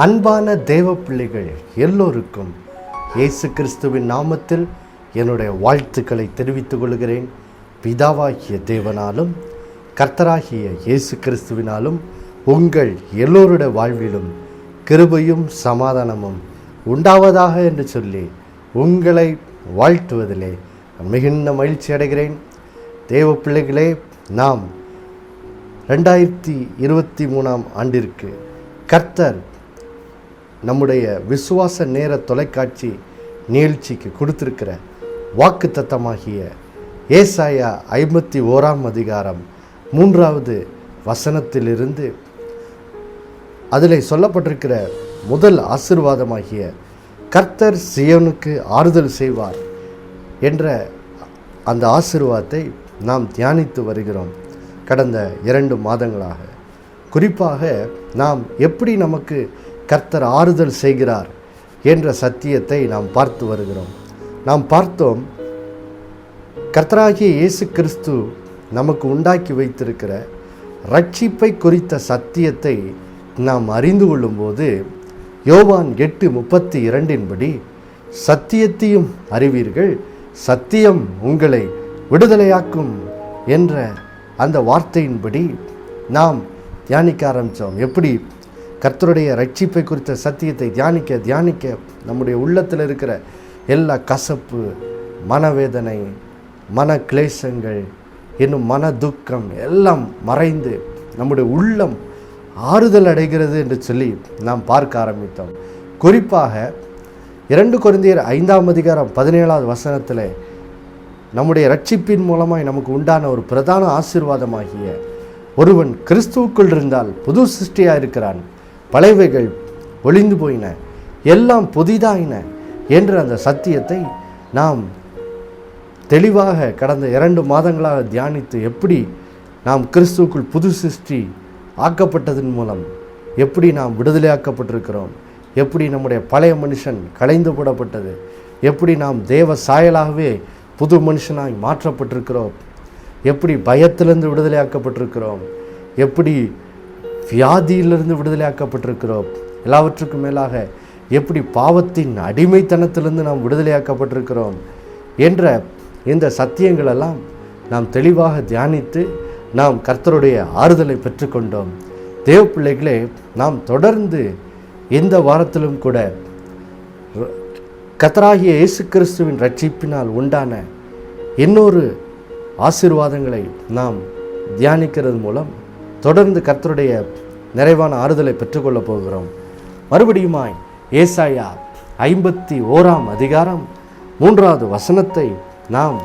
அன்பான தேவ பிள்ளைகள் எல்லோருக்கும் இயேசு கிறிஸ்துவின் நாமத்தில் என்னுடைய வாழ்த்துக்களை தெரிவித்துக் கொள்கிறேன். பிதாவாகிய தேவனாலும் கர்த்தராகிய இயேசு கிறிஸ்துவினாலும் உங்கள் எல்லோருடைய வாழ்விலும் கிருபையும் சமாதானமும் உண்டாவதாக என்று சொல்லி உங்களை வாழ்த்துவதிலே மிகுந்த மகிழ்ச்சி அடைகிறேன். தேவ பிள்ளைகளே, நாம் 2023 ஆண்டிற்கு கர்த்தர் நம்முடைய விசுவாச நேர தொலைக்காட்சி நிகழ்ச்சிக்கு கொடுத்திருக்கிற வாக்குத்தத்தமாகிய ஏசாயா 51 3வது வசனத்திலிருந்து அதில் சொல்லப்பட்டிருக்கிற முதல் ஆசீர்வாதமாகிய கர்த்தர் சீயோனுக்கு ஆறுதல் செய்வார் என்ற அந்த ஆசீர்வாதத்தை நாம் தியானித்து வருகிறோம். கடந்த 2 மாதங்களாக குறிப்பாக நாம் எப்படி நமக்கு கர்த்தர் ஆறுதல் செய்கிறார் என்ற சத்தியத்தை நாம் பார்த்து வருகிறோம். நாம் பார்த்தோம், கர்த்தராகிய இயேசு கிறிஸ்து நமக்கு உண்டாக்கி வைத்திருக்கிற ரட்சிப்பை குறித்த சத்தியத்தை நாம் அறிந்து கொள்ளும்போது யோவான் 8:32 சத்தியத்தையும் அறிவீர்கள், சத்தியம் உங்களை விடுதலையாக்கும் என்ற அந்த வார்த்தையின்படி நாம் தியானிக்க ஆரம்பித்தோம். எப்படி கர்த்தருடைய ரட்சிப்பை குறித்த சத்தியத்தை தியானிக்க நம்முடைய உள்ளத்தில் இருக்கிற எல்லா கசப்பு, மனவேதனை, மன கிளேசங்கள், இன்னும் மன துக்கம் எல்லாம் மறைந்து நம்முடைய உள்ளம் ஆறுதல் அடைகிறது என்று சொல்லி நாம் பார்க்க ஆரம்பித்தோம். குறிப்பாக 2 கொரிந்தியர் 5:17 வசனத்தில் நம்முடைய ரட்சிப்பின் மூலமாய் நமக்கு உண்டான ஒரு பிரதான ஆசீர்வாதமாகிய ஒருவன் கிறிஸ்துவுக்குள் இருந்தால் புது சிருஷ்டியாக இருக்கிறான், பழையவைகள் ஒளிந்து போயின, எல்லாம் புதிதாயின என்ற அந்த சத்தியத்தை நாம் தெளிவாக கடந்த 2 மாதங்களாக தியானித்து எப்படி நாம் கிறிஸ்துவுக்குள் புது சிருஷ்டி ஆக்கப்பட்டதன் மூலம் எப்படி நாம் விடுதலையாக்கப்பட்டிருக்கிறோம், எப்படி நம்முடைய பழைய மனுஷன் களைந்து போடப்பட்டது, எப்படி நாம் தேவ சாயலாகவே புது மனுஷனாய் மாற்றப்பட்டிருக்கிறோம், எப்படி பயத்திலிருந்து விடுதலையாக்கப்பட்டிருக்கிறோம், எப்படி வியாதியிலிருந்து விடுதலையாக்கப்பட்டிருக்கிறோம், எல்லாவற்றுக்கும் மேலாக எப்படி பாவத்தின் அடிமைத்தனத்திலிருந்து நாம் விடுதலையாக்கப்பட்டிருக்கிறோம் என்ற இந்த சத்தியங்களெல்லாம் நாம் தெளிவாக தியானித்து நாம் கர்த்தருடைய ஆறுதலை பெற்றுக்கொண்டோம். தேவ பிள்ளைகளே, நாம் தொடர்ந்து இந்த வாரத்திலும் கூட கர்த்தராகிய இயேசு கிறிஸ்துவின் ரட்சிப்பினால் உண்டான இன்னொரு ஆசீர்வாதங்களை நாம் தியானிக்கிறது மூலம் தொடர்ந்து கர்த்தருடைய நிறைவான ஆறுதலை பெற்றுக்கொள்ளப் போகிறோம். மறுபடியுமாய் ஏசாயா 51 3வது வசனத்தை நாம்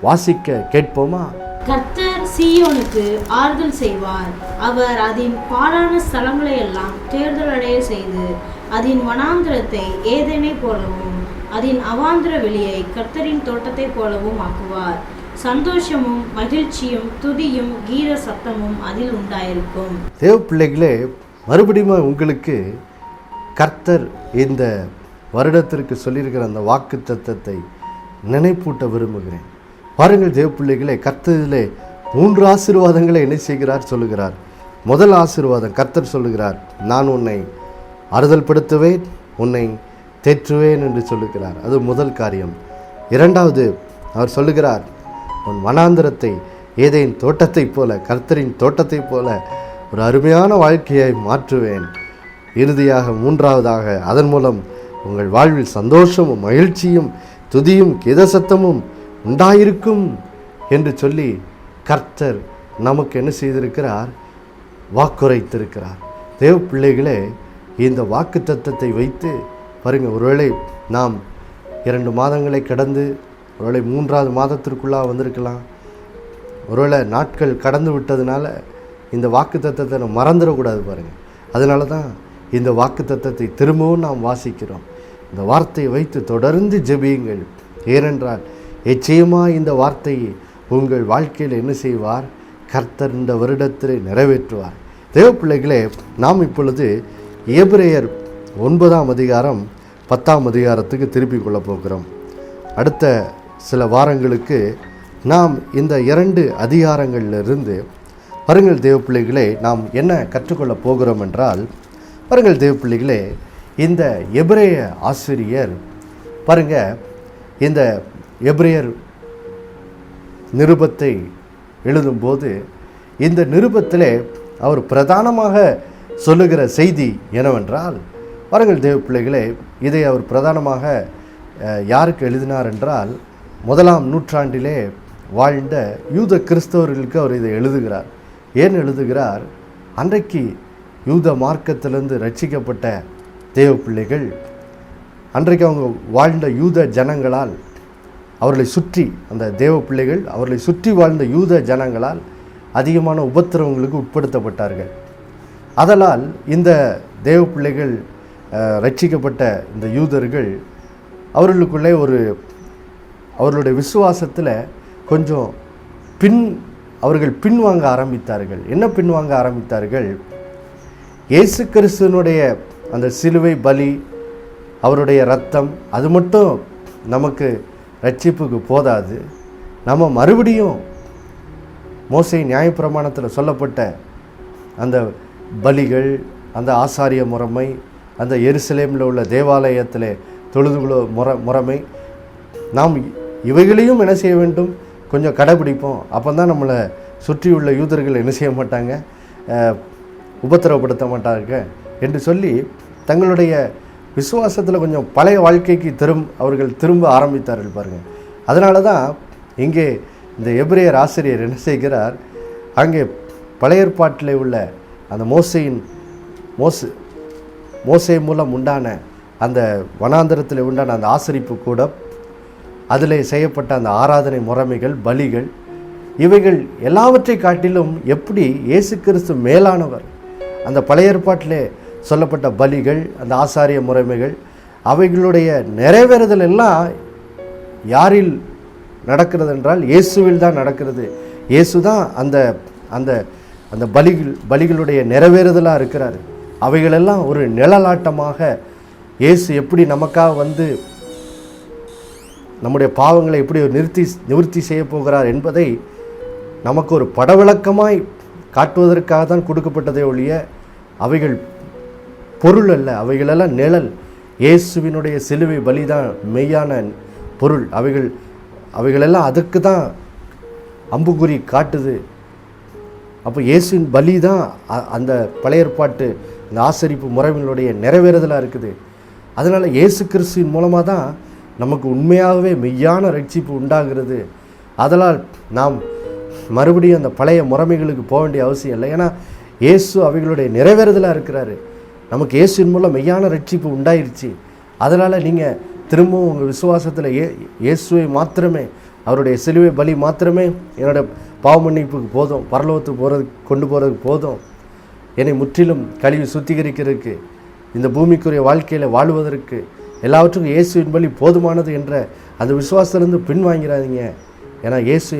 வாசிக்க கேட்போமா? கர்த்தர் சீயோனுக்கு ஆறுதல் செய்வார், அவர் அதன் பாழான ஸ்தலங்களை எல்லாம் தேர்தல் அடைய செய்து அதன் வனாந்திரத்தை ஏதேனை போலவும் அதன் அவாந்திர வெளியை கர்த்தரின் தோட்டத்தை போலவும் ஆக்குவார். சந்தோஷமும் மகிழ்ச்சியும் துதியும் கீத சத்தமும் அதில் உண்டாயிருக்கும். தேவ பிள்ளைகளே, மறுபடியும் உங்களுக்கு கர்த்தர் இந்த வருடத்திற்கு சொல்லியிருக்கிற அந்த வாக்கு தத்தத்தை நினைப்பூட்ட விரும்புகிறேன். பாருங்கள் தேவ பிள்ளைகளே, கர்த்தரிலே 3 ஆசீர்வாதங்களை என்ன செய்கிறார் சொல்லுகிறார். முதல் ஆசீர்வாதம் கர்த்தர் சொல்லுகிறார், நான் உன்னை ஆறுதல் படுத்துவேன், உன்னை தேற்றுவேன் என்று சொல்லுகிறார். அது முதல் காரியம். 2வது அவர் சொல்லுகிறார், உன் வனாந்திரத்தை ஏதேன் தோட்டத்தை போல, கர்த்தரின் தோட்டத்தை போல ஒரு அருமையான வாழ்க்கையை மாற்றுவேன். இறுதியாக 3வதாக அதன் மூலம் உங்கள் வாழ்வில் சந்தோஷமும் மகிழ்ச்சியும் துதியும் கீதசத்தமும் உண்டாயிருக்கும் என்று சொல்லி கர்த்தர் நமக்கு என்ன செய்திருக்கிறார்? வாக்குரைத்திருக்கிறார். தேவ பிள்ளைகளே, இந்த வாக்கு தத்தத்தை வைத்து பாருங்கள், ஒருவேளை நாம் 2 மாதங்களை கடந்து ஒருவேளை 3வது மாதத்திற்குள்ளாக வந்திருக்கலாம். ஒருவேளை நாட்கள் கடந்து விட்டதுனால இந்த வாக்கு தத்தத்தை நம்ம மறந்துடக்கூடாது. பாருங்கள், அதனால தான் இந்த வாக்கு தத்தத்தை திரும்பவும் நாம் வாசிக்கிறோம். இந்த வார்த்தையை வைத்து தொடர்ந்து ஜெபியுங்கள். ஏனென்றால் நிச்சயமாக இந்த வார்த்தையை உங்கள் வாழ்க்கையில் என்ன செய்வார்? கர்த்தர் இந்த வருடத்தில் நிறைவேற்றுவார். தேவ பிள்ளைகளே, நாம் இப்பொழுது எபிரேயர் 9:10 திருப்பிக் கொள்ளப் போகிறோம். அடுத்த சில வாரங்களுக்கு நாம் இந்த 2 அதிகாரங்களிலிருந்து பாருங்கள் தேவ பிள்ளைகளே, நாம் என்ன கற்றுக்கொள்ளப் போகிறோம் என்றால், பாருங்கள் தேவ பிள்ளைகளே, இந்த எபிரேய ஆசிரியர் பாருங்க, இந்த எபிரேயர் நிருபத்தை எழுதும்போது இந்த நிருபத்திலே அவர் பிரதானமாக சொல்லுகிற செய்தி என்னவென்றால், பாருங்கள் தேவ பிள்ளைகளே, இதை அவர் பிரதானமாக யாருக்கு எழுதினார் என்றால், 1ஆம் நூற்றாண்டிலே வாழ்ந்த யூத கிறிஸ்தவர்களுக்கு அவர் இதை எழுதுகிறார். ஏன் எழுதுகிறார்? அன்றைக்கு யூத மார்க்கத்திலிருந்து ரட்சிக்கப்பட்ட தேவ பிள்ளைகள், அன்றைக்கு அவங்க வாழ்ந்த யூத ஜனங்களால், அவர்களை சுற்றி அந்த தேவ பிள்ளைகள் அவர்களை சுற்றி வாழ்ந்த யூத ஜனங்களால் அதிகமான உபத்திரவங்களுக்கு உட்படுத்தப்பட்டார்கள். அதனால் இந்த தேவ பிள்ளைகள் ரட்சிக்கப்பட்ட இந்த யூதர்கள் அவர்களுக்குள்ளே அவர்களுடைய விசுவாசத்தில் கொஞ்சம் அவர்கள் பின்வாங்க ஆரம்பித்தார்கள். என்ன பின்வாங்க ஆரம்பித்தார்கள்? இயேசு கிறிஸ்துவனுடைய அந்த சிலுவை பலி, அவருடைய இரத்தம், அது மட்டும் நமக்கு ரட்சிப்புக்கு போதாது. நம்ம மறுபடியும் மோசே நியாயப்பிரமாணத்தில் சொல்லப்பட்ட அந்த பலிகள், அந்த ஆசாரிய முறைமை, அந்த எருசலேமில் உள்ள தேவாலயத்தில் தொழுதுகுல முறைமை, நாம் இவைகளையும் என்ன செய்ய வேண்டும், கொஞ்சம் கடைபிடிப்போம். அப்போ தான் நம்மளை சுற்றியுள்ள யூதர்கள் என்ன செய்ய மாட்டாங்க, உபத்திரவப்படுத்த மாட்டாங்க என்று சொல்லி தங்களுடைய விசுவாசத்தில் கொஞ்சம் பழைய வாழ்க்கைக்கு அவர்கள் திரும்ப ஆரம்பித்தார்கள் பாருங்கள். அதனால தான் இங்கே இந்த எபிரேயர் ஆசிரியர் என்ன செய்கிறார், அங்கே பழைய ஏற்பாட்டில் உள்ள அந்த மோசே மூலம் உண்டான அந்த வனாந்தரத்தில் உண்டான அந்த ஆசரிப்பு கூட, அதில் செய்யப்பட்ட அந்த ஆராதனை முறைமைகள், பலிகள், இவைகள் எல்லாவற்றை காட்டிலும் எப்படி இயேசு கிறிஸ்து மேலானவர். அந்த பழைய ஏற்பாட்டிலே சொல்லப்பட்ட பலிகள், அந்த ஆசாரிய முறைமைகள், அவைகளுடைய நிறைவேறுதல் எல்லாம் யாரில் நடக்கிறது என்றால் இயேசுவில் தான் நடக்கிறது. இயேசு தான் அந்த அந்த அந்த பலிகளுடைய நிறைவேறுதலாக இருக்கிறார். அவைகளெல்லாம் ஒரு நிழலாட்டமாக இயேசு எப்படி நமக்காக வந்து நம்முடைய பாவங்களை எப்படி நிவர்த்தி செய்ய போகிறார் என்பதை நமக்கு ஒரு படவிளக்கமாய் காட்டுவதற்காக தான் கொடுக்கப்பட்டதே ஒழிய அவைகள் பொருள் அல்ல. அவைகளெல்லாம் நிழல். இயேசுவினுடைய சிலுவை பலிதான் மெய்யான பொருள். அவைகளெல்லாம் அதுக்கு தான் அம்புகுறி காட்டுது. அப்போ இயேசுவின் பலி தான் அந்த பழைய ஏற்பாட்டு இந்த ஆசரிப்பு முறைகளுடைய நிறைவேறுதலாக இருக்குது. அதனால் இயேசு கிறிஸ்துவின் மூலமாக தான் நமக்கு உண்மையாகவே மெய்யான ரட்சிப்பு உண்டாகிறது. அதனால் நாம் மறுபடியும் அந்த பழைய முறைமைகளுக்கு போக வேண்டிய அவசியம் இல்லை. ஏன்னா இயேசு அவைகளுடைய நிறைவேறுதலாக இருக்கிறாரு. நமக்கு இயேசுவின் மூலம் மெய்யான ரட்சிப்பு உண்டாயிருச்சு. அதனால் நீங்கள் திரும்பவும் உங்கள் விசுவாசத்தில் இயேசுவை மாத்திரமே, அவருடைய சிலுவை பலி மாத்திரமே என்னோட பாவ மன்னிப்புக்கு போதும், பரலோகத்துக்கு கொண்டு போகிறதுக்கு போதும், என்னை முற்றிலும் கழுவி சுத்திகரிக்கிறதுக்கு, இந்த பூமிக்குரிய வாழ்க்கையில் வாழ்வதற்கு எல்லாவற்றுக்கும் இயேசுவின் பலி போதுமானது என்ற அந்த விசுவாசத்திலிருந்து பின்வாங்கிறாதீங்க. ஏன்னா இயேசு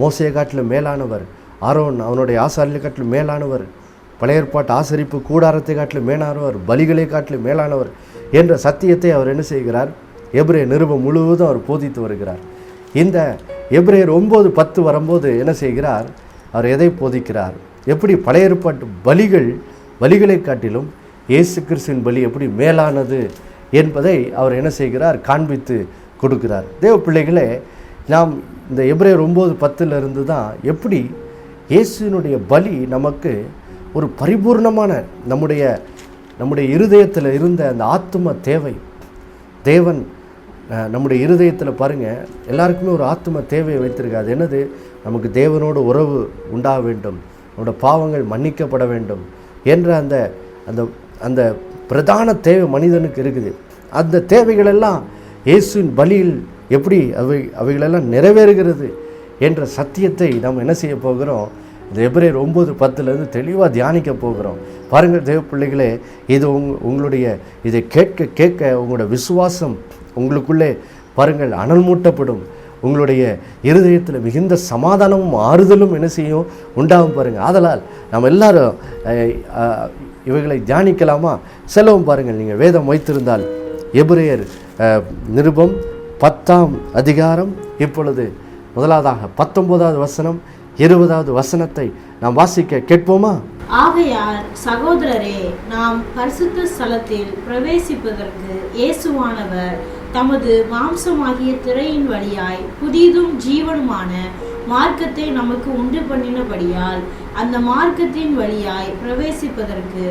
மோசையை காட்டிலும் மேலானவர், ஆரோன் அவனுடைய ஆசாரியை காட்டிலும் மேலானவர், பழைய ஏற்பாட்டு ஆசரிப்பு கூடாரத்தை காட்டிலும் மேலானவர், பலிகளை காட்டிலும் மேலானவர் என்ற சத்தியத்தை அவர் என்ன செய்கிறார், எபிரேயர் நிருபம் முழுவதும் அவர் போதித்து வருகிறார். இந்த எபிரேயர் 9:10 வரும்போது என்ன செய்கிறார், அவர் எதை போதிக்கிறார், எப்படி பழைய ஏற்பாட்டு பலிகளை காட்டிலும் இயேசு கிறிஸ்துவின் பலி எப்படி மேலானது என்பதை அவர் என்ன செய்கிறார், காண்பித்து கொடுக்கிறார். தேவ பிள்ளைகளே, நாம் இந்த எபிரேயர் 9:10 தான் எப்படி இயேசுவினுடைய பலி நமக்கு ஒரு பரிபூர்ணமான நம்முடைய இருதயத்தில் இருந்த அந்த ஆத்தும தேவை, தேவன் நம்முடைய இருதயத்தில் பாருங்கள், எல்லாருக்குமே ஒரு ஆத்தும தேவையை வைத்திருக்காது. என்னது, நமக்கு தேவனோட உறவு உண்டாக வேண்டும், நம்முடைய பாவங்கள் மன்னிக்கப்பட வேண்டும் என்ற அந்த அந்த அந்த பிரதான தேவை மனிதனுக்கு இருக்குது. அந்த தேவைகளெல்லாம் இயேசுவின் பலியில் எப்படி அவைகளெல்லாம் நிறைவேறுகிறது என்ற சத்தியத்தை நாம் என்ன செய்ய போகிறோம், இந்த எபிரேயர் 9:10 தெளிவாக தியானிக்க போகிறோம். பாருங்கள் தேவ பிள்ளைகளே, இது உங்களுடைய இதை கேட்க உங்களுடைய விசுவாசம் உங்களுக்குள்ளே பாருங்கள் அனல் மூட்டப்படும். உங்களுடைய இருதயத்தில் மிகுந்த சமாதானமும் ஆறுதலும் என்ன செய்யும், உண்டாகும் பாருங்கள். ஆதலால் நம்ம எல்லாரும் இவைகளை தியானிக்கலாமா? செலவும் பாருங்கள். நீங்கள் வேதம் வைத்திருந்தால் எபிரேயர் நிருபம் 10ஆம் அதிகாரம், இப்பொழுது முதலாவதாக 19வது வசனம் 20வது வசனத்தை நாம் வாசிக்க கேட்போமா? ஆகையால் சகோதரரே, நாம் பரிசுத்த ஸ்தலத்தில் பிரவேசிப்பதற்கு இயேசுவானவர் தமது மாம்சமாகிய திரையின் வழியாய் புதிதும் ஜீவனுமான மார்க்கத்தை நமக்கு உண்டு பண்ணினபடியால் அந்த மார்க்கத்தின் வழியாய் பிரவேசிப்பதற்கு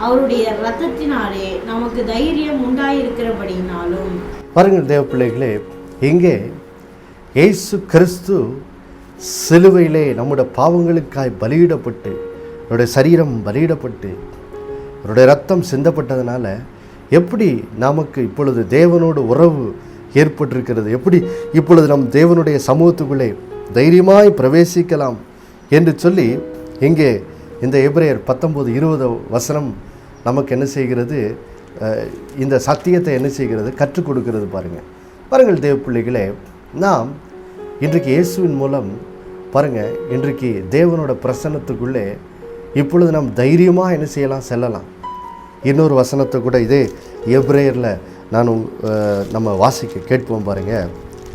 அவருடைய இரத்தத்தினாலே நமக்கு தைரியம் உண்டாயிருக்கிறபடினாலும். பாருங்கள் தேவ பிள்ளைகளே, இங்கே இயேசு கிறிஸ்து சிலுவையிலே நம்முடைய பாவங்களுக்காய் பலியிடப்பட்டு, அவருடைய சரீரம் பலியிடப்பட்டு, அவருடைய ரத்தம் சிந்தப்பட்டதுனால எப்படி நமக்கு இப்பொழுது தேவனோடு உறவு ஏற்பட்டிருக்கிறது, எப்படி இப்பொழுது நம் தேவனுடைய சமூகத்துக்குள்ளே தைரியமாய் பிரவேசிக்கலாம் என்று சொல்லி இங்கே இந்த எபிரேயர் 19:20 வசனம் நமக்கு என்ன செய்கிறது, இந்த சத்தியத்தை என்ன செய்கிறது, கற்றுக் கொடுக்கிறது. பாருங்கள் தேவ பிள்ளைகளே, நாம் இன்றைக்கு இயேசுவின் மூலம் பாருங்கள், இன்றைக்கு தேவனோட பிரசன்னத்துக்குள்ளே இப்பொழுது நாம் தைரியமாக என்ன செய்யலாம், செல்லலாம். இன்னொரு வசனத்தை கூட இதே எபிரேயரில் நம்ம வாசிக்க கேட்போம். பாருங்கள்,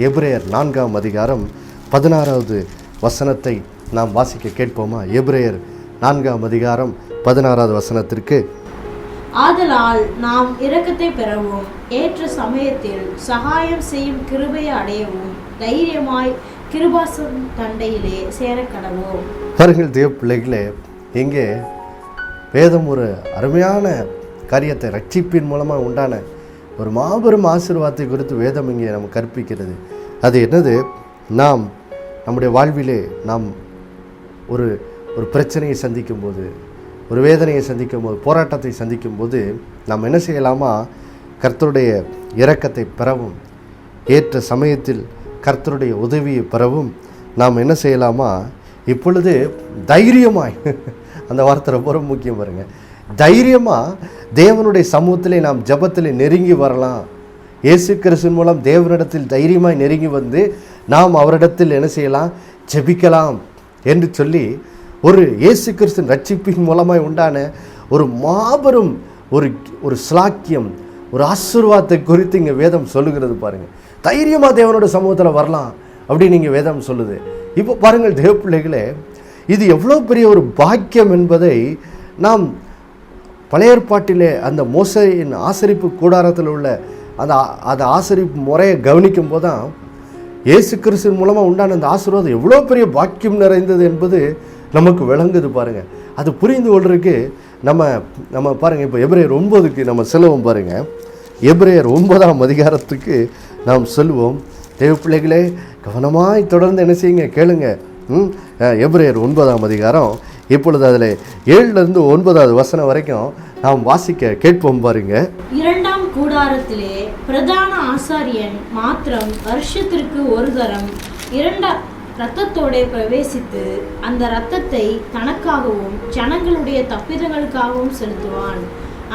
எபிரேயர் 4ஆம் அதிகாரம் 16வது வசனத்தை நாம் வாசிக்க கேட்போமா? எபிரேயர் 4ஆம் அதிகாரம் 16வது வசனத்திற்கு, ஆதலால் நாம் இரக்கத்தை பெறவும் ஏற்ற சமயத்தில் சகாயம் செய்யும் கிருபையை அடையவும் தைரியமாய் கிருபாசன் தண்டையிலே சேர கடவோம். பாருங்கள் தேவ பிள்ளைகளே, இங்கே வேதம் ஒரு அருமையான காரியத்தை, ரட்சிப்பின் மூலமாக உண்டான ஒரு மாபெரும் ஆசீர்வாதத்தை குறித்து வேதம் இங்கே நம்ம கற்பிக்கிறது. அது என்னது? நாம் நம்முடைய வாழ்விலே நாம் ஒரு பிரச்சனையை சந்திக்கும் போது, ஒரு வேதனையை சந்திக்கும் போது, போராட்டத்தை சந்திக்கும் போது நாம் என்ன செய்யலாமா? கர்த்தருடைய இரக்கத்தை பெறவும் ஏற்ற சமயத்தில் கர்த்தருடைய உதவியை பெறவும் நாம் என்ன செய்யலாமா? இப்பொழுது தைரியமாய் அந்த வார்த்தை ரொம்ப முக்கியம் பாருங்கள், தைரியமாக தேவனுடைய சமூகத்திலே நாம் ஜெபத்திலே நெருங்கி வரலாம். இயேசு கிறிஸ்துவின் மூலம் தேவனிடத்தில் தைரியமாய் நெருங்கி வந்து நாம் அவரிடத்தில் என்ன செய்யலாம்? ஜெபிக்கலாம் என்று சொல்லி ஒரு இயேசு கிறிஸ்துவின் ரட்சிப்பின் மூலமாய் உண்டான ஒரு மாபெரும் ஒரு ஸ்லாக்கியம், ஒரு ஆசீர்வாதத்தை குறித்து இங்கே வேதம் சொல்லுகிறது. பாருங்கள், தைரியமாக தேவனோட சமூகத்தில் வரலாம் அப்படின்னு இங்கே வேதம் சொல்லுது. இப்போ பாருங்கள் தேவ பிள்ளைகளே, இது எவ்வளோ பெரிய ஒரு பாக்கியம் என்பதை நாம் பழைய ஏற்பாட்டிலே அந்த மோசேயின் ஆசரிப்பு கூடாரத்தில் உள்ள அந்த ஆசரிப்பு முறையை கவனிக்கும் போது தான் இயேசு கிறிஸ்துவின் மூலமாக உண்டான அந்த ஆசீர்வாதம் எவ்வளோ பெரிய பாக்கியம் நிறைந்தது என்பது நமக்கு விளங்குது. பாருங்கள், அது புரிந்து கொள்றதுக்கு நம்ம பாருங்கள், இப்போ எபிரேயர் 9க்கு நம்ம செல்வோம். பாருங்கள், எபிரேயர் 9ஆம் அதிகாரத்துக்கு நாம் செல்வோம். தேவ பிள்ளைகளே, கவனமாய் தொடர்ந்து என்ன செய்யுங்க, கேளுங்க. எபிரேயர் 9ஆம் அதிகாரம், இப்பொழுது அதில் 7லிருந்து 9வது வசனம் வரைக்கும் நாம் வாசிக்க கேட்போம். பாருங்க, 2ஆம் கூடாரத்திலே பிரதான ஆசாரியன் மாத்திரம் வருஷத்திற்கு ஒரு தரம் இரத்தத்தோட பிரவேசித்து அந்த இரத்தத்தை தனக்காகவும் ஜனங்களுடைய தப்பிதங்களுக்காகவும் செலுத்துவான்.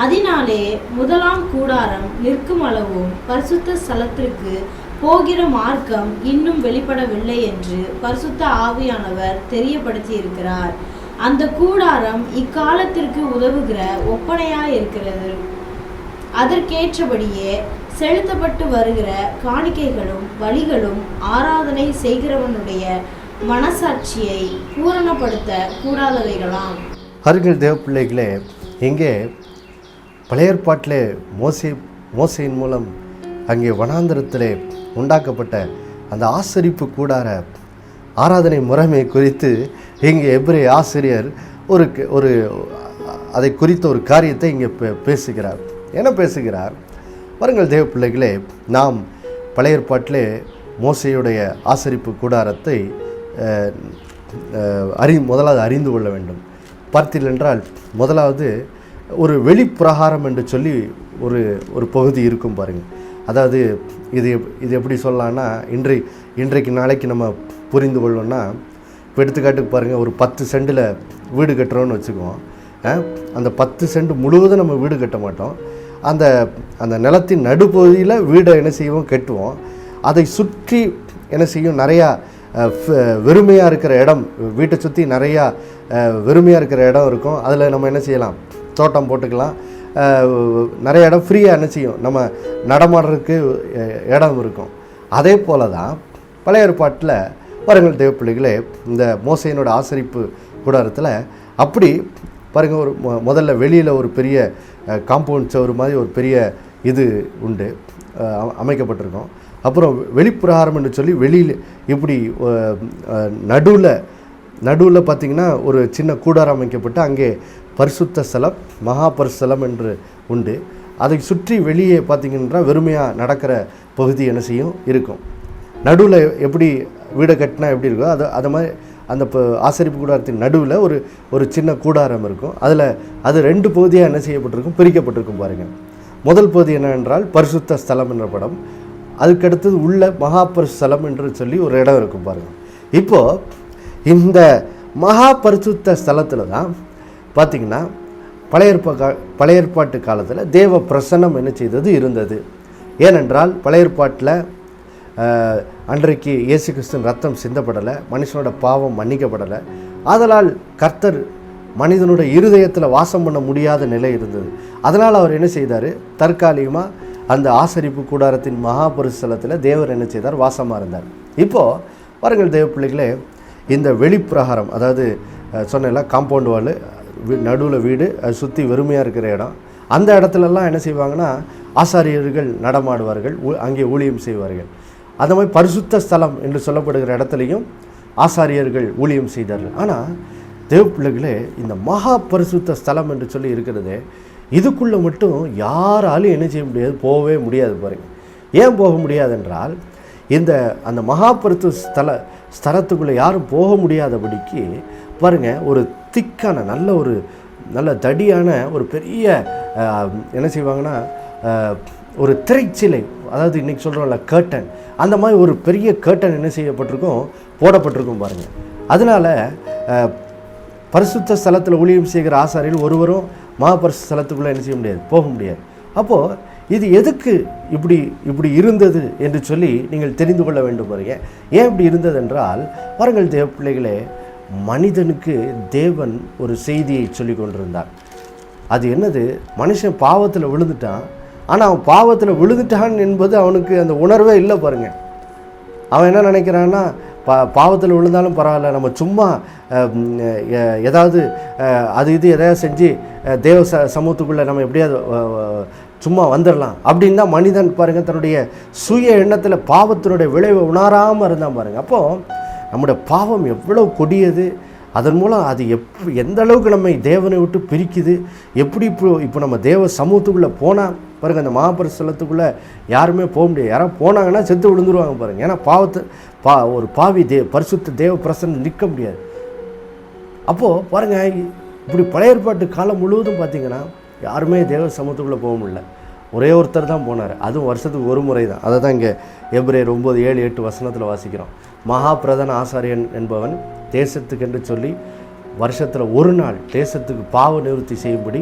அதனாலே முதலாம் கூடாரம் நிற்கும் அளவும் பரிசுத்த ஸ்தலத்திற்கு போகிற மார்க்கம் இன்னும் வெளிப்படவில்லை என்று பரிசுத்த ஆவியானவர் தெரியப்படுத்தி இருக்கிறார். அந்த கூடாரம் இக்காலத்திற்கு உதவுகிற ஒப்பனையாய் இருக்கிறது. அதற்கேற்றபடியே செலுத்தப்பட்டு வருகிற காணிக்கைகளும் பலிகளும் ஆராதனை செய்கிறவனுடைய மனசாட்சியை பூரணப்படுத்த கூடாதவைகளாம். அருகில் தேவ பிள்ளைகளே, இங்கே பழைய ஏற்பாட்டிலே மோசையின் மூலம் அங்கே வனாந்தரத்திலே உண்டாக்கப்பட்ட அந்த ஆசரிப்பு கூடார ஆராதனை முறைமை குறித்து இங்கே எபிரேய ஆசிரியர் ஒரு அதை குறித்த ஒரு காரியத்தை இங்கே பேசுகிறார். என்ன பேசுகிறார்? பாருங்கள் தேவ பிள்ளைகளே, நாம் பழைய ஏற்பாட்டிலே மோசையுடைய ஆசரிப்பு கூடாரத்தை முதலாவது அறிந்து கொள்ள வேண்டும். பார்த்தீர்கள் என்றால், முதலாவது ஒரு வெளிப்பிரகாரம் என்று சொல்லி ஒரு பகுதி இருக்கும். பாருங்கள், அதாவது இது எப்படி சொல்லலான்னா, இன்றைக்கு நாளைக்கு நம்ம புரிந்து கொள்ளணும்னா, இப்போ எடுத்துக்காட்டுக்கு பாருங்கள், ஒரு 10 சென்டில் வீடு கட்டுறோன்னு வச்சுக்குவோம். அந்த 10 சென்ட் முழுவதும் நம்ம வீடு கட்ட மாட்டோம். அந்த நிலத்தின் நடுப்பகுதியில் வீடை என்ன செய்வோம், கட்டுவோம். அதை சுற்றி என்ன செய்யும், நிறையா வெறுமையாக இருக்கிற இடம், வீட்டை சுற்றி நிறையா வெறுமையாக இருக்கிற இடம் இருக்கும். அதில் நம்ம என்ன செய்யலாம், தோட்டம் போட்டுக்கலாம். நிறைய இடம் ஃப்ரீயாக என்ன செய்யும், நம்ம நடமாடுறதுக்கு இடம் இருக்கும். அதே போல தான் பழைய ஏற்பாட்டில் பாருங்கள் தேவ பிள்ளைகளே, இந்த மோசையினோட ஆசரிப்பு கூடாரத்தில் அப்படி பாருங்கள், ஒரு முதல்ல வெளியில் ஒரு பெரிய காம்பவுண்ட் சவர் மாதிரி ஒரு பெரிய இது உண்டு, அமைக்கப்பட்டிருக்கும். அப்புறம் வெளிப்பிரகாரம் என்று சொல்லி வெளியில் இப்படி நடுவில் பார்த்திங்கன்னா ஒரு சின்ன கூடாரம் அமைக்கப்பட்டு அங்கே பரிசுத்த ஸ்தலம், மகா பரிசுத்தலம் என்று உண்டு. அதை சுற்றி வெளியே பார்த்திங்கன்னா வெறுமையாக நடக்கிற பகுதி என்ன செய்யும் இருக்கும். நடுவில் எப்படி வீடை கட்டினா எப்படி இருக்கோ அது மாதிரி அந்த ஆசரிப்பு கூடாரத்தின் நடுவில் ஒரு சின்ன கூடாரம் இருக்கும். அது 2 பகுதியாக என்ன செய்யப்பட்டிருக்கும், பிரிக்கப்பட்டிருக்கும். பாருங்கள், முதல் பகுதி என்னவென்றால் பரிசுத்த ஸ்தலம் என்ற படம், அதுக்கடுத்தது உள்ள மகா பரிசுத்தலம் என்று சொல்லி ஒரு இடம் இருக்கும். பாருங்கள், இப்போது இந்த மகா பரிசுத்த ஸ்தலத்தில் தான் பார்த்திங்கன்னா பழைய ஏற்பாட்டு காலத்தில் தேவ பிரசன்னம் என்ன செய்தது இருந்தது. ஏனென்றால் பழைய ஏற்பாட்டில் அன்றைக்கு இயேசு கிறிஸ்துவின் ரத்தம் சிந்தப்படலை, மனுஷனோட பாவம் மன்னிக்கப்படலை. ஆதலால் கர்த்தர் மனிதனோட இருதயத்தில் வாசம் பண்ண முடியாத நிலை இருந்தது. அதனால் அவர் என்ன செய்தார், தற்காலிகமாக அந்த ஆசரிப்பு கூடாரத்தின் மகா பரிசுத்தலத்தில் தேவர் என்ன செய்தார், வாசமாக இருந்தார். இப்போது பாருங்கள் தேவ பிள்ளைகளே, இந்த வெளிப்பிரகாரம், அதாவது சொன்னேன்ல காம்பவுண்ட் வால், நடுவில் வீடு, அது சுற்றி வெறுமையாக இருக்கிற இடம், அந்த இடத்துலலாம் என்ன செய்வாங்கன்னா ஆசாரியர்கள் நடமாடுவார்கள், அங்கே ஊழியம் செய்வார்கள். அந்த மாதிரி பரிசுத்த ஸ்தலம் என்று சொல்லப்படுகிற இடத்துலையும் ஆசாரியர்கள் ஊழியம் செய்தார்கள். ஆனால் தேவ பிள்ளைகளே, இந்த மகா பரிசுத்த ஸ்தலம் என்று சொல்லி இருக்கிறது, இதுக்குள்ளே மட்டும் யாராலும் என்ன செய்ய முடியாது, போகவே முடியாது. பாருங்கள், ஏன் போக முடியாதென்றால் அந்த மகா பரிசுத்த ஸ்தலத்துக்குள்ளே யாரும் போக முடியாதபடிக்கு பாருங்கள், ஒரு திக்கான நல்ல தடியான ஒரு பெரிய என்ன செய்வாங்கன்னா ஒரு திரைச்சிலை, அதாவது இன்றைக்கி சொல்கிறோம்ல கர்டன், அந்த மாதிரி ஒரு பெரிய கர்டன் என்ன செய்யப்பட்டிருக்கும், போடப்பட்டிருக்கும். பாருங்கள், அதனால் பரிசுத்த ஸ்தலத்தில் ஊழியம் செய்கிற ஆசாரியர்கள் ஒருவரும் மகா பரிசுத்த ஸ்தலத்துக்குள்ளே என்ன செய்ய முடியாது, போக முடியாது. அப்போது இது எதுக்கு இப்படி இருந்தது என்று சொல்லி நீங்கள் தெரிந்து கொள்ள வேண்டும். பாருங்க, ஏன் இப்படி இருந்தது என்றால், பாருங்கள் தேவ பிள்ளைகளே, மனிதனுக்கு தேவன் ஒரு செய்தியை சொல்லி கொண்டிருந்தார். அது என்னது, மனுஷன் பாவத்தில் விழுந்துட்டான். ஆனால் அவன் பாவத்தில் விழுந்துட்டான் என்பது அவனுக்கு அந்த உணர்வே இல்லை. பாருங்கள், அவன் என்ன நினைக்கிறான்னா, பாவத்தில் விழுந்தாலும் பரவாயில்ல, நம்ம சும்மா ஏதாவது எதையாவது செஞ்சு தேவ சமூகத்துக்குள்ளே நம்ம எப்படியாவது சும்மா வந்துடலாம் அப்படின்னு தான் மனிதன் பாருங்கள் தன்னுடைய சுய எண்ணத்தில் பாவத்தினுடைய விளைவை உணராமல் இருந்தான். பாருங்கள், அப்போது நம்முடைய பாவம் எவ்வளோ கொடியது, அதன் மூலம் அது எந்த அளவுக்கு நம்மை தேவனை விட்டு பிரிக்குது, எப்படி இப்போ நம்ம தேவ சமூகத்துக்குள்ளே போனால் பாருங்கள், அந்த மகாபரிசுத்தலத்துக்குள்ளே யாருமே போக முடியாது. யாராவது போனாங்கன்னா செத்து விழுந்துருவாங்க. பாருங்கள், ஏன்னா ஒரு பாவி பரிசுத்த தேவ பிரசன்னம் நிற்க முடியாது. அப்போது பாருங்கள், இப்படி பழைய ஏற்பாட்டு காலம் முழுவதும் பார்த்திங்கன்னா யாருமே தேவ சமூகத்துக்குள்ளே போக முடியல. ஒரே ஒருத்தர் தான் போனார், அதுவும் வருஷத்துக்கு ஒரு முறை தான். அதை தான் இங்கே எபிரேயர் 9, 7, 8 வசனத்தில் வாசிக்கிறோம். மகா பிரதான ஆசாரியன் என்பவன் தேசத்துக்கு என்று சொல்லி வருஷத்தில் ஒரு நாள் தேசத்துக்கு பாவ நிவர்த்தி செய்யும்படி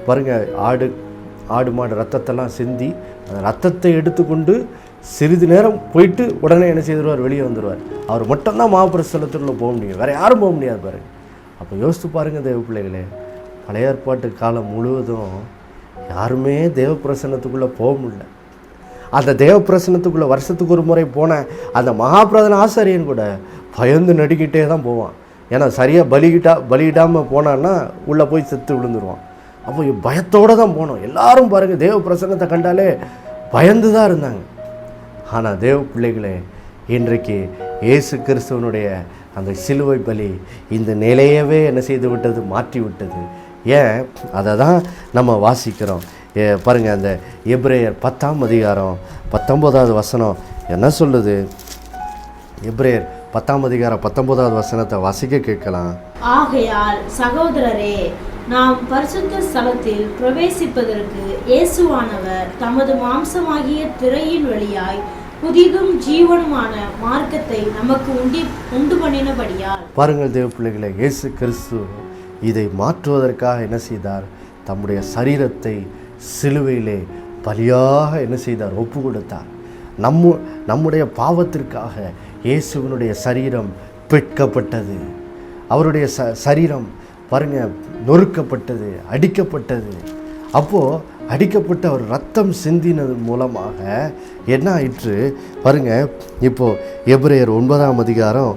பாருங்கள், ஆடு மாடு ரத்தத்தெல்லாம் சிந்தி அந்த ரத்தத்தை எடுத்துக்கொண்டு சிறிது நேரம் போயிட்டு உடனே என்ன செய்துருவார், வெளியே வந்துடுவார். அவர் மட்டும்தான் மகாபரிசுத்தலத்துக்குள்ளே போக முடியும், வேறு யாரும் போக முடியாது. பாருங்கள், அப்போ யோசித்து பாருங்கள் தேவ பிள்ளைகளே, பழைய ஏற்பாட்டு காலம் முழுவதும் யாருமே தேவ பிரசன்னத்துக்குள்ளே போக முடியல. அந்த தேவ பிரசன்னத்துக்குள்ளே வருஷத்துக்கு ஒரு முறை போன அந்த மகாபிரதான ஆசாரியன் கூட பயந்து நடுக்கிட்டே தான் போவான். ஏன்னா சரியாக பலியிடாமல் போனான்னா உள்ளே போய் செத்து விழுந்துருவான். அப்போ பயத்தோடு தான் போனோம். எல்லாரும் பாருங்கள், தேவ பிரசன்னத்தை கண்டாலே பயந்து தான் இருந்தாங்க. ஆனால் தேவ பிள்ளைகளே, இன்றைக்கு இயேசு கிறிஸ்துவனுடைய அந்த சிலுவை பலி இந்த நிலையவே என்ன செய்து விட்டது, மாற்றி விட்டது. ஏன், அதை தான் நம்ம வாசிக்கிறோம். பாருங்கள், அந்த எபிரேயர் 10ஆம் அதிகாரம் 19வது வசனம் என்ன சொல்லுது. எபிரேயர் 10ஆம் அதிகாரம் 19வது வசனத்தை வாசிக்க கேட்கலாம். ஆகையால் சகோதரரே, நாம் பரிசுத்த ஸ்தலத்தில் பிரவேசிப்பதற்கு இயேசுவானவர் தமது மாம்சமாகிய திரையின் வழியாய் புதிதும் ஜீவனுமான மார்க்கத்தை நமக்கு உண்டு பண்ணினபடியால். பாருங்கள் தேவ பிள்ளைகளை, இயேசு கிறிஸ்து இதை மாற்றுவதற்காக என்ன செய்தார், தம்முடைய சரீரத்தை சிலுவையிலே பலியாக என்ன செய்தார், ஒப்பு கொடுத்தார். நம்முடைய பாவத்திற்காக இயேசுவினுடைய சரீரம் பிற்கப்பட்டது. அவருடைய சரீரம் பாருங்கள் நொறுக்கப்பட்டது, அடிக்கப்பட்டது. அப்போது அடிக்கப்பட்ட ஒரு ரத்தம் சிந்தினது மூலமாக என்ன ஆயிற்று பாருங்கள். இப்போது எபிரேயர் 9ஆம் அதிகாரம்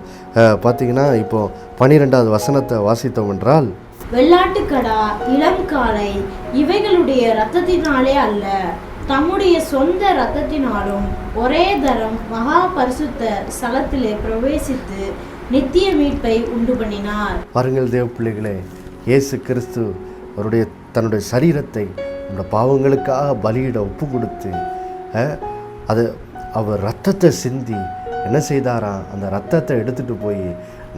பார்த்திங்கன்னா இப்போது 12வது வசனத்தை வாசித்தோம் என்றால், வெள்ளாட்டுக்கடா, இளம் காளை இவைகளுடைய இரத்தத்தினாலே அல்ல, தம்முடைய சொந்த இரத்தத்தினாலும் ஒரே தரம் மகா பரிசுத்த ஸ்தலத்திலே பிரவேசித்து நித்திய மீட்பை உண்டு பண்ணினார். பாருங்கள் தேவ பிள்ளைகளே, இயேசு கிறிஸ்து அவருடைய தன்னுடைய சரீரத்தை நம்முடைய பாவங்களுக்காக பலியிட ஒப்பு கொடுத்து அது அவர் இரத்தத்தை சிந்தி என்ன செய்தாராம், அந்த இரத்தத்தை எடுத்துகிட்டு போய்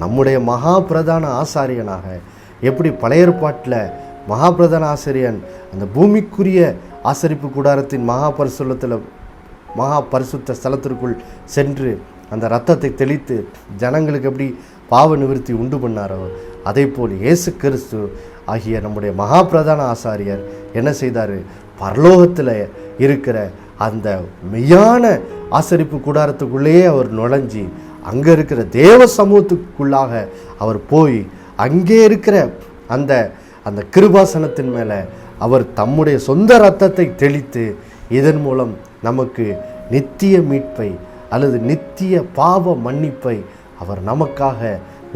நம்முடைய மகா பிரதான ஆசாரியனாக, எப்படி பழைய ஏற்பாட்டில் மகா பிரதான ஆசாரியன் அந்த பூமிக்குரிய ஆசரிப்பு கூடாரத்தின் மகா பரிசுத்த ஸ்தலத்திற்குள் சென்று அந்த இரத்தத்தை தெளித்து ஜனங்களுக்கு எப்படி பாவ நிவர்த்தி உண்டு பண்ணாரோ, அதே போல் இயேசு கிறிஸ்து ஆகிய நம்முடைய மகா பிரதான ஆசாரியர் என்ன செய்தார், பரலோகத்தில் இருக்கிற அந்த மெய்யான ஆசரிப்பு கூடாரத்துக்குள்ளேயே அவர் நுழைஞ்சி அங்கே இருக்கிற தேவ சமூகத்துக்குள்ளாக அவர் போய் அங்கே இருக்கிற அந்த அந்த கிருபாசனத்தின் மேலே அவர் தம்முடைய சொந்த இரத்தத்தை தெளித்து இதன் மூலம் நமக்கு நித்திய மீட்பை அல்லது நித்திய பாவ மன்னிப்பை அவர் நமக்காக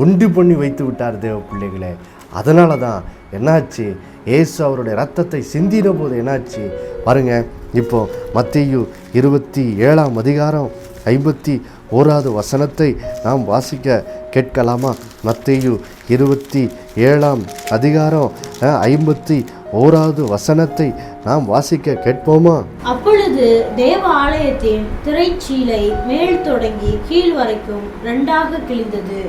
உண்டு பண்ணி வைத்து விட்டார் தேவ பிள்ளைகளே. அதனால தான் என்னாச்சு, இயேசு அவருடைய இரத்தத்தை சிந்தின போது என்னாச்சு பாருங்க. இப்போ மத்தேயு 27ஆம் அதிகாரம் 51வது வசனத்தை நாம் வாசிக்க கேட்கலாமா? மத்தேயு 27ஆம் அதிகாரம் 51வது வசனத்தை நாம் வாசிக்க கேட்போமா? அப்பொழுது தேவ ஆலயத்தின் திரைச்சீலை மேல் தொடங்கி கீழ் வரைக்கும் 2ஆக கிழிந்தது,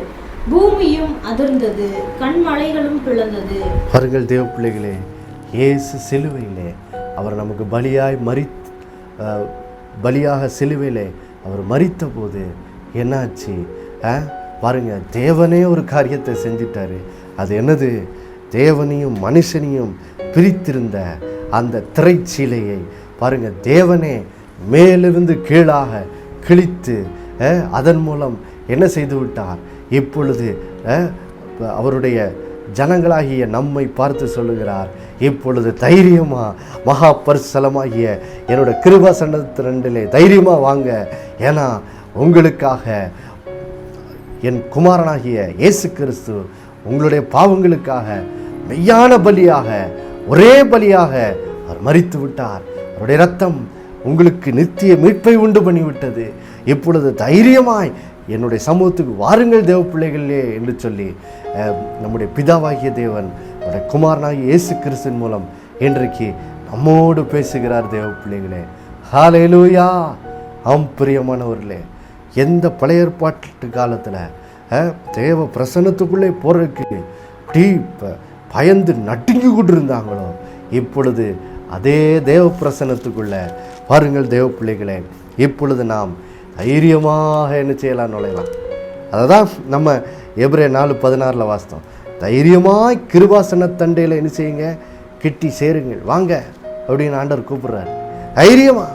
பூமியும் அதிர்ந்தது, கண்மலைகளும் பிளந்தது. பாருங்கள் தேவ பிள்ளைகளே, இயேசு சிலுவையிலே அவர் நமக்கு பலியாக சிலுவையிலே அவர் மரித்த போது என்னாச்சு பாருங்க, தேவனே ஒரு காரியத்தை செஞ்சிட்டாரு. அது என்னது? தேவனையும் மனுஷனையும் பிரித்திருந்த அந்த திரைச்சீலையை பாருங்க, தேவனே மேலிருந்து கீழாக கிழித்து அதன் மூலம் என்ன செய்து விட்டார். இப்பொழுது அவருடைய ஜனங்களாகிய நம்மை பார்த்து சொல்லுகிறார், இப்பொழுது தைரியமா மகா பரிசுத்தலமாகிய என்னோட கிருபாசனத்திலே தைரியமா வாங்க, ஏன்னா உங்களுக்காக என் குமாரனாகிய இயேசு கிறிஸ்து உங்களுடைய பாவங்களுக்காக மெய்யான பலியாக, ஒரே பலியாக அவர் மரித்து விட்டார். அவருடைய இரத்தம் உங்களுக்கு நித்திய மீட்பை உண்டு பண்ணிவிட்டது. இப்பொழுது தைரியமாய் என்னுடைய சமூகத்துக்கு வாருங்கள் தேவ பிள்ளைகளே என்று சொல்லி நம்முடைய பிதாவாகிய தேவன் நம்முடைய குமாரனாகிய இயேசு கிறிஸ்துவின் மூலம் இன்றைக்கு நம்மோடு பேசுகிறார் தேவ பிள்ளைகளே. ஹல்லேலூயா. ஆம் பிரியமானவர்களே, எந்த பழைய ஏற்பாட்டு காலத்தில் தேவ பிரசன்னத்துக்குள்ளே போகிறதுக்கு அப்படி பயந்து நடுங்கி கொண்டு இருந்தாங்களோ, இப்பொழுது அதே தேவ பிரசன்னத்துக்குள்ளே பாருங்கள் தேவ பிள்ளைகளே, இப்பொழுது நாம் தைரியமாக என்ன செய்யலாம், நுழையலாம். அதை தான் நம்ம எபிரேயர் 4:16 வாசித்தோம். தைரியமாய் கிருபாசனத்தண்டையில் என்ன செய்யுங்க, கிட்டி சேருங்கள், வாங்க அப்படின்னு ஆண்டவர் கூப்பிடுறாரு. தைரியமா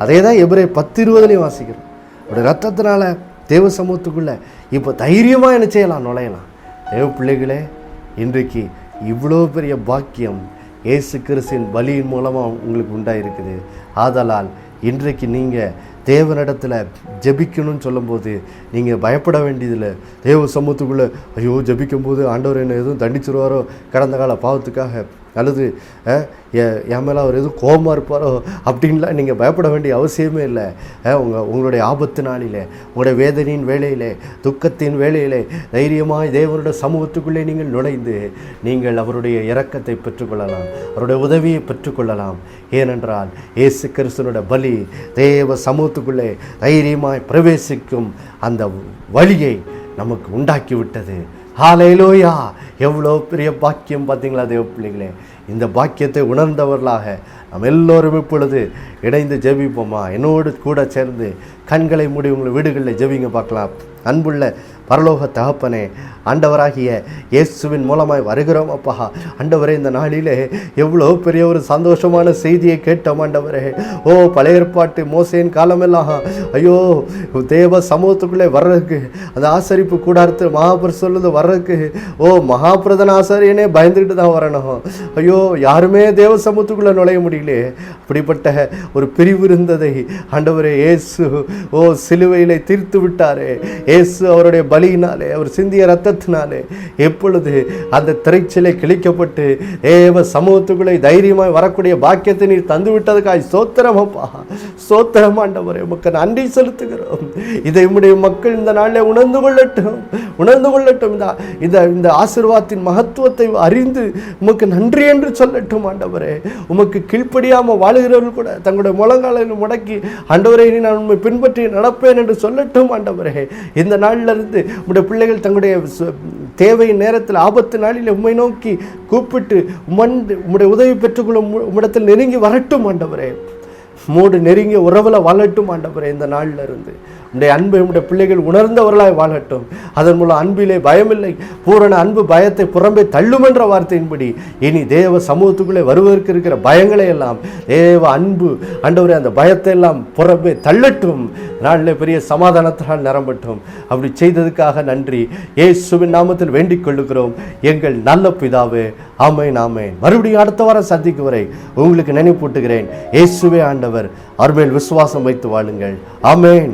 அதே தான் எபிரேயர் 10:20 வாசிக்கிறோம். அவருடைய ரத்தத்தினால தேவ சமூகத்துக்குள்ளே இப்போ தைரியமாக என்ன செய்யலாம், நுழையலாம். தேவ பிள்ளைகளே, இன்றைக்கு இவ்வளோ பெரிய பாக்கியம் இயேசு கிறிஸ்துவின் பலியின் மூலமாக உங்களுக்கு உண்டாயிருக்குது. ஆதலால் இன்றைக்கு நீங்கள் தேவனிடத்தில் ஜெபிக்கணும்னு சொல்லும்போது நீங்கள் பயப்பட வேண்டியதில்லை. தேவ சமூகத்துக்குள்ளே ஐயோ ஜெபிக்கும்போது ஆண்டவர் என்ன எதுவும் தண்டிச்சிருவாரோ கடந்த கால பாவத்துக்காக, அல்லது என் மேலே அவர் எதுவும் கோபமாக இருப்பாரோ அப்படின்லாம் நீங்கள் பயப்பட வேண்டிய அவசியமே இல்லை. உங்களுடைய ஆபத்து நாளிலே, உங்களுடைய வேதனையின் வேளையிலே, துக்கத்தின் வேளையிலே தைரியமாக தேவனுடைய சமூகத்துக்குள்ளே நீங்கள் நுழைந்து நீங்கள் அவருடைய இரக்கத்தை பெற்றுக்கொள்ளலாம், அவருடைய உதவியை பெற்றுக்கொள்ளலாம். ஏனென்றால் இயேசு கிறிஸ்துவினுடைய பலி தேவ சமூகத்துக்குள்ளே தைரியமாய் பிரவேசிக்கும் அந்த வழியை நமக்கு உண்டாக்கி விட்டது. ஹல்லேலூயா. எவ்வளோ பெரிய பாக்கியம் பார்த்தீங்களா தேவ பிள்ளைகளே. இந்த பாக்கியத்தை உணர்ந்தவர்களாக நாம் எல்லோரும் இப்பொழுது இணைந்து ஜெபிப்போமா? என்னோடு கூட சேர்ந்து கண்களை மூடி உங்கள் வீடுகளில் ஜெபிங்க பார்க்கலாம். அன்புள்ள பரலோக தகப்பனே, ஆண்டவராகிய இயேசுவின் மூலமாய் வருகிறோம் அப்பா. ஆண்டவரே, இந்த நாளிலே எவ்வளோ பெரிய ஒரு சந்தோஷமான செய்தியை கேட்டோம் ஆண்டவரே. ஓ, பழைய ஏற்பாட்டு மோசேயின் காலமெல்லாம் ஐயோ தேவ சமூகத்துக்குள்ளே வர்றதுக்கு, அந்த ஆசரிப்பு கூடாரத்து மகாபரிசுத்தலது வர்றதுக்கு மகாபிரதான ஆசாரியனே பயந்துக்கிட்டு தான் வரணும். ஐயோ, யாருமே தேவ சமூகத்துக்குள்ளே நுழைய முடியல. அப்படிப்பட்ட ஒரு பிரிவு இருந்ததை ஆண்டவரே இயேசு சிலுவையிலே தீர்த்து விட்டாரே. இயேசு அவருடைய பலியினாலே, அவர் சிந்திய இரத்தத்தினாலே எப்பொழுது அந்த திரைச்சிலை கிழிக்கப்பட்டு தேவ சமூகத்துக்குள்ளே தைரியமாய் வரக்கூடிய பாக்கியத்தை நீர் தந்து விட்டதுக்காய் ஸ்தோத்திரம் அப்பா, ஸ்தோத்திரம் ஆண்டவரே. உமக்கு நன்றி செலுத்துகிறோம். இதை உம்முடைய மக்கள் இந்த நாளில் உணர்ந்து கொள்ளட்டும். இந்த ஆசீர்வாதத்தின் மகத்துவத்தை அறிந்து உமக்கு நன்றி என்று சொல்லட்டும் ஆண்டவரே. உமக்கு கீழ்ப்படியாமல் வாழுகிறவர்கள் கூட தங்களுடைய முழங்காலில் முடக்கி ஆண்டவரே நீ நான் உண்மை பின்பற்றி நடப்பேன் என்று சொல்லட்டும் ஆண்டவரே. இந்த நாளிலிருந்து உம்முடைய பிள்ளைகள் தங்களுடைய தேவை நேரத்தில் ஆபத்து நாளில் உம்மை நோக்கி கூப்பிட்டு உம்முடைய உதவி பெற்றுக்கொள்ளும் உம்மிடத்தில் நெருங்கி வரட்டும் ஆண்டவரே. மூடு நெருங்கிய உறவில் வாழட்டும் ஆண்டவரே. இந்த நாளில் இருந்து உடைய அன்பை உடைய பிள்ளைகள் உணர்ந்தவர்களாய் வாழட்டும். அதன் மூலம் அன்பிலே பயமில்லை, பூரண அன்பு பயத்தை புறம்பே தள்ளும் என்ற வார்த்தையின்படி இனி தேவ சமூகத்துக்குள்ளே வருவதற்கு இருக்கிற பயங்களை எல்லாம் தேவ அன்பு ஆண்டவரே அந்த பயத்தை எல்லாம் புறம்பே தள்ளட்டும். நாளில் பெரிய சமாதானத்தால் நிரம்பட்டும். அப்படி செய்ததுக்காக நன்றி. இயேசுவின் நாமத்தில் வேண்டிக் கொள்ளுகிறோம் எங்கள் நல்ல பிதாவே. ஆமென், ஆமென். மறுபடியும் அடுத்த வாரம் சந்திக்கும் வரை உங்களுக்கு நினைப்பூட்டுகிறேன், இயேசுவே ஆண்டவர். அவர் மேல் விசுவாசம் வைத்து வாழுங்கள். ஆமென்.